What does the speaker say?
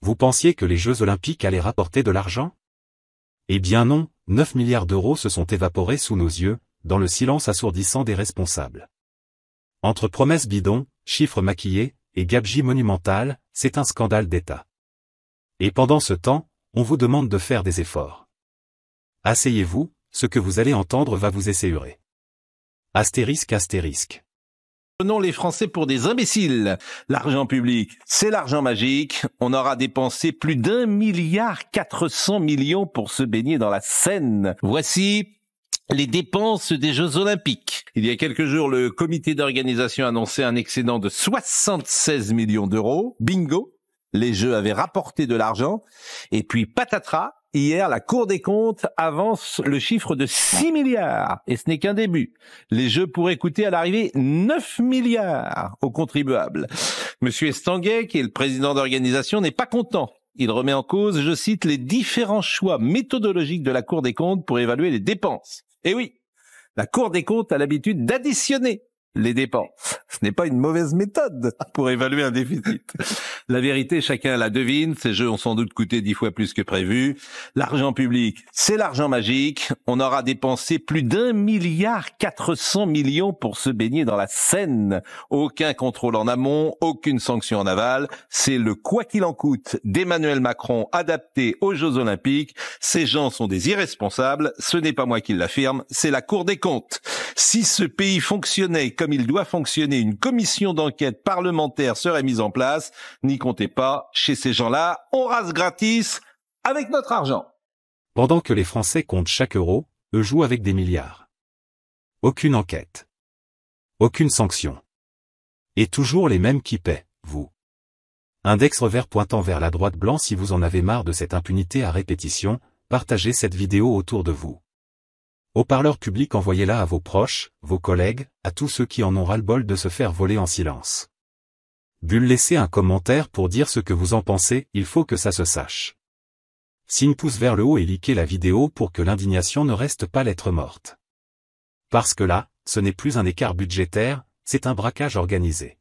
Vous pensiez que les Jeux Olympiques allaient rapporter de l'argent? Eh bien non, 9 milliards d'euros se sont évaporés sous nos yeux, dans le silence assourdissant des responsables. Entre promesses bidons, chiffres maquillés, et gabegie monumentale, c'est un scandale d'État. Et pendant ce temps, on vous demande de faire des efforts. Asseyez-vous, ce que vous allez entendre va vous esséurer. Astérisque astérisque. Prenons les Français pour des imbéciles. L'argent public, c'est l'argent magique. On aura dépensé plus d'1,4 milliard pour se baigner dans la Seine. Voici les dépenses des Jeux Olympiques. Il y a quelques jours, le comité d'organisation annonçait un excédent de 76 millions d'euros. Bingo! Les Jeux avaient rapporté de l'argent. Et puis patatras, hier, la Cour des comptes avance le chiffre de 6 milliards. Et ce n'est qu'un début. Les Jeux pourraient coûter à l'arrivée 9 milliards aux contribuables. Monsieur Estanguet, qui est le président d'organisation, n'est pas content. Il remet en cause, je cite, les différents choix méthodologiques de la Cour des comptes pour évaluer les dépenses. Et oui, la Cour des comptes a l'habitude d'additionner les dépenses. Ce n'est pas une mauvaise méthode pour évaluer un déficit. La vérité, chacun la devine, ces jeux ont sans doute coûté 10 fois plus que prévu. L'argent public, c'est l'argent magique. On aura dépensé plus d'1,4 milliard pour se baigner dans la Seine. Aucun contrôle en amont, aucune sanction en aval. C'est le quoi qu'il en coûte d'Emmanuel Macron adapté aux Jeux Olympiques. Ces gens sont des irresponsables. Ce n'est pas moi qui l'affirme, c'est la Cour des comptes. Si ce pays fonctionnait comme il doit fonctionner, une commission d'enquête parlementaire serait mise en place. N'y comptez pas, chez ces gens-là, on rase gratis avec notre argent. Pendant que les Français comptent chaque euro, eux jouent avec des milliards. Aucune enquête. Aucune sanction. Et toujours les mêmes qui paient, vous. Index revers pointant vers la droite blanc. Si vous en avez marre de cette impunité à répétition, partagez cette vidéo autour de vous. Haut-parleur public, envoyez-la à vos proches, vos collègues, à tous ceux qui en ont ras-le-bol de se faire voler en silence. Bulle, laissez un commentaire pour dire ce que vous en pensez, il faut que ça se sache. Signe pouce vers le haut et likez la vidéo pour que l'indignation ne reste pas lettre morte. Parce que là, ce n'est plus un écart budgétaire, c'est un braquage organisé.